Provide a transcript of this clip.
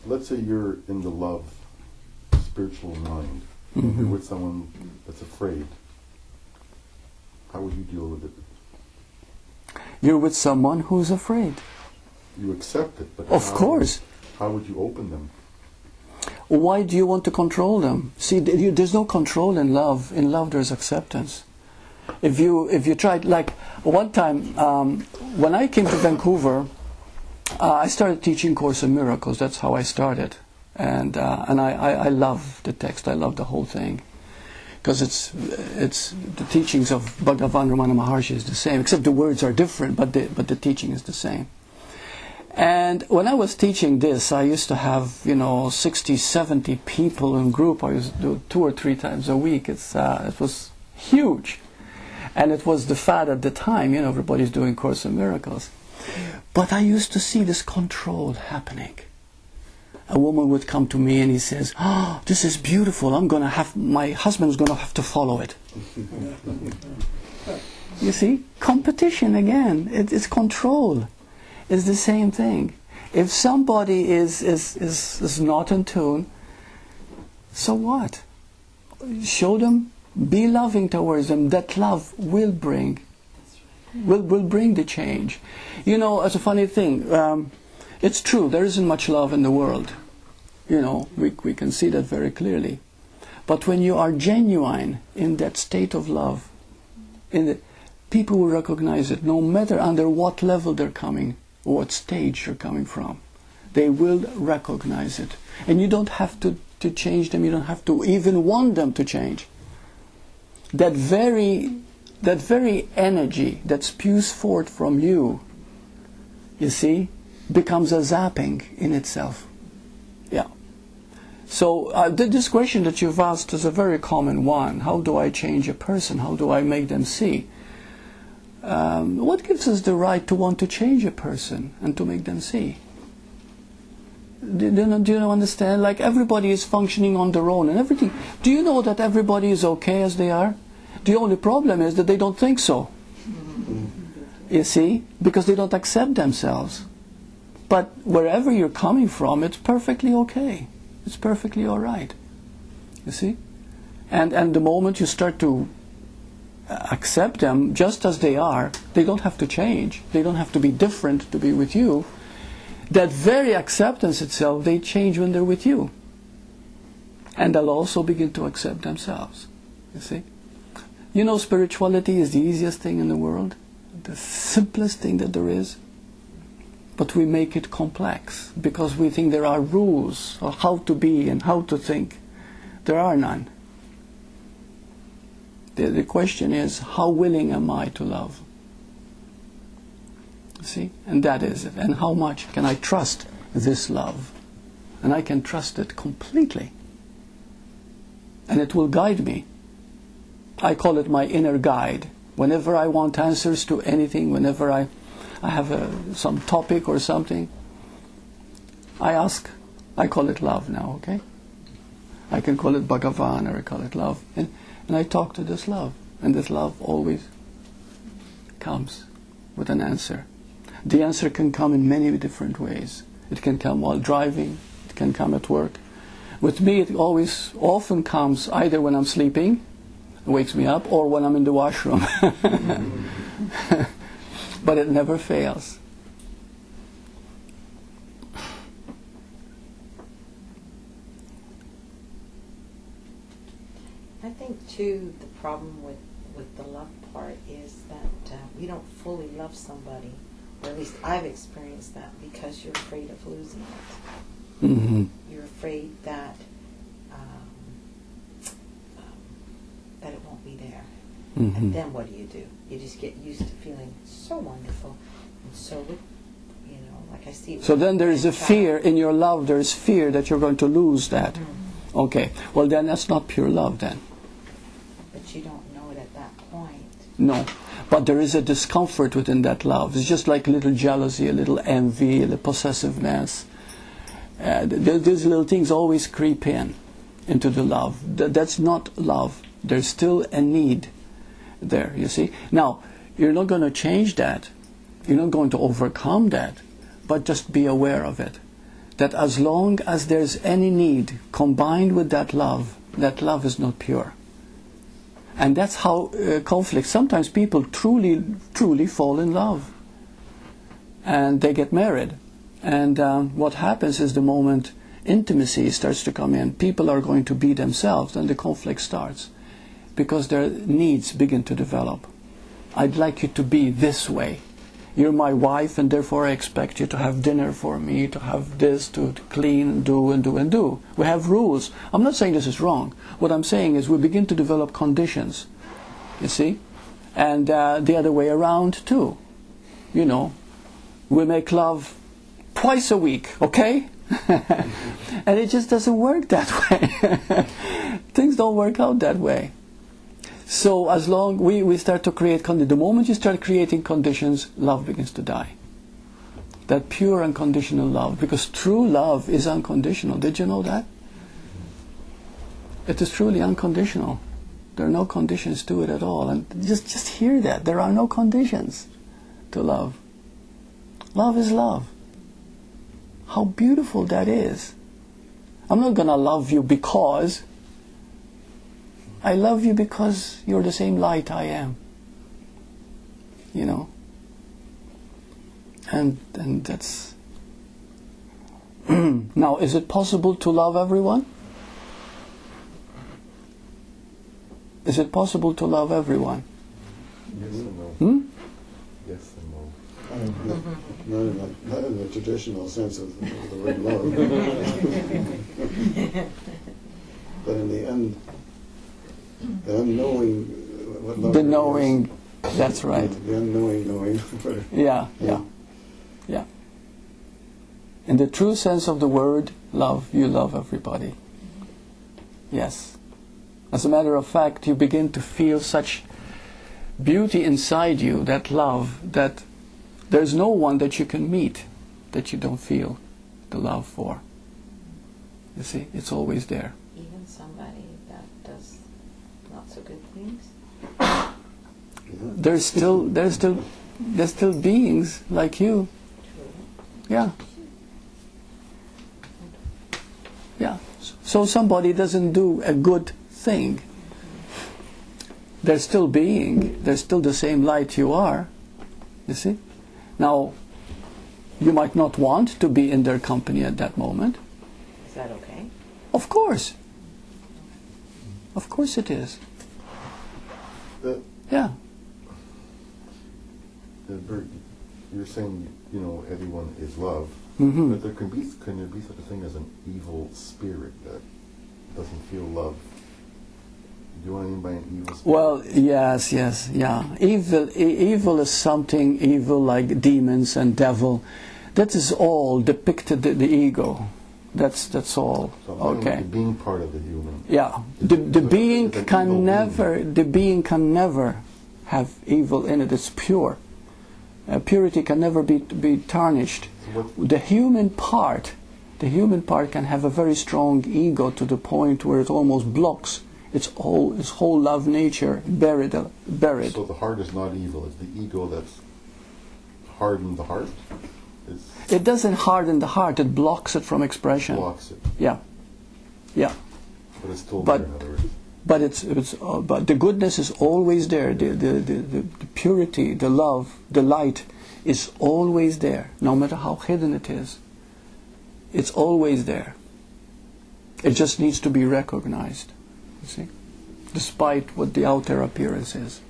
Let's say you're in the love spiritual mind. Mm-hmm. You're with someone that's afraid. How would you deal with it? You're with someone who's afraid. You accept it, but of course. How would you open them? Why do you want to control them? See, there's no control in love. In love, there's acceptance. If you tried, like one time when I came to Vancouver, I started teaching Course in Miracles. That's how I started, and I love the text. I love the whole thing, because it's the teachings of Bhagavan Ramana Maharshi is the same, except the words are different, but the teaching is the same. And when I was teaching this, I used to have 60, 70 people in group. I used to do 2 or 3 times a week. It was huge. And it was the fad at the time, everybody's doing Course in Miracles. But I used to see this control happening. A woman would come to me and he says, "Oh, this is beautiful. My husband's going to have to follow it." You see? Competition again. It's control. It's the same thing. If somebody is not in tune, so what? Show them. Be loving towards them. That love will bring the change. It's a funny thing. It's true. There isn't much love in the world. We can see that very clearly. But when you are genuine in that state of love, people will recognize it, no matter under what level they're coming, or what stage you're coming from. They will recognize it. And you don't have to change them. You don't have to even want them to change. That very energy that spews forth from you, you see, becomes a zapping in itself. Yeah. So this question that you've asked is a very common one. How do I change a person? How do I make them see? What gives us the right to want to change a person and to make them see? Do you understand? Like, everybody is functioning on their own and everything. Do you know that everybody is okay as they are? The only problem is that they don't think so. You see? Because they don't accept themselves. But wherever you're coming from, it's perfectly okay. It's perfectly all right. You see? And the moment you start to accept them just as they are, they don't have to change. They don't have to be different to be with you. That very acceptance itself, they change when they're with you. And they'll also begin to accept themselves. You see? Spirituality is the easiest thing in the world. The simplest thing that there is. But we make it complex because we think there are rules of how to be and how to think. There are none. The question is, how willing am I to love? See? And that is it. And how much can I trust this love? And I can trust it completely. And it will guide me. I call it my inner guide. Whenever I want answers to anything, whenever I have some topic or something, I ask. I call it love now, okay? I can call it Bhagavan, or I call it love. And I talk to this love. And this love always comes with an answer. The answer can come in many different ways. It can come while driving. It can come at work. With me, it often comes either when I'm sleeping, it wakes me up, or when I'm in the washroom. But it never fails. I think, too, the problem with the love part is that we don't fully love somebody, or at least I've experienced that, because you're afraid of losing it. Mm-hmm. You're afraid that that it won't be there. Mm-hmm. And then what do? You just get used to feeling so wonderful, and so, like I see. So then there is a fear in your love. There is fear that you're going to lose that. Mm-hmm. Okay. Well, then that's not pure love then. But you don't know it at that point. No. But there is a discomfort within that love. It's just like a little jealousy, a little envy, a little possessiveness. These little things always creep into the love. That's not love. There's still a need there, you see. Now, you're not going to change that. You're not going to overcome that. But just be aware of it. that as long as there's any need combined with that love is not pure. And that's how conflict, sometimes people truly fall in love. And they get married. And what happens is the moment intimacy starts to come in, people are going to be themselves, and the conflict starts. Because their needs begin to develop. I'd like you to be this way. You're my wife, and therefore I expect you to have dinner for me, to have this, to clean and do and do and do. We have rules. I'm not saying this is wrong. What I'm saying is we begin to develop conditions. You see? And the other way around too. You know, we make love twice a week, okay? And it just doesn't work that way. Things don't work out that way. So as long we start to create conditions, the moment you start creating conditions, love begins to die. That pure unconditional love, because true love is unconditional. Did you know that? It is truly unconditional. There are no conditions to it at all. And just hear that. There are no conditions to love. Love is love. How beautiful that is. I'm not going to love you because... I love you because you're the same light I am. You know? And that's... Now, is it possible to love everyone? Is it possible to love everyone? Yes and no. Hmm? Yes and no. Not in the traditional sense of the word love. But in the end, the unknowing, what love The really knowing, is. that's right. The unknowing knowing. Yeah. In the true sense of the word, love, you love everybody. Yes. As a matter of fact, you begin to feel such beauty inside you, that love, that there's no one that you can meet that you don't feel the love for. You see, it's always there. Even somebody that does not so good things. There's still beings like you. Yeah. Yeah. So somebody doesn't do a good thing. They're still being. They're still the same light you are. You see? Now, you might not want to be in their company at that moment. Is that okay? Of course. Of course it is. Yeah. Burt, you're saying, you know, everyone is love, Mm-hmm. but can there be such a thing as an evil spirit that doesn't feel love? Do you know what I mean by an evil spirit? Well, yes, yeah. Evil is something evil like demons and devil. That is all depicted the ego. That's all. So Okay. the being part of the human. Yeah. The being It's an can evil never. being. The being can never have evil in it. It's pure. Purity can never be tarnished. So The human part can have a very strong ego to the point where it almost blocks its whole love nature buried. So the heart is not evil. It's the ego that's hardened the heart. It doesn't harden the heart. It blocks it from expression. Blocks it. Yeah. But it's still But- there, in other words. But the goodness is always there. The purity, the love, the light is always there, no matter how hidden it is. It's always there. It just needs to be recognized. You see, despite what the outer appearance is.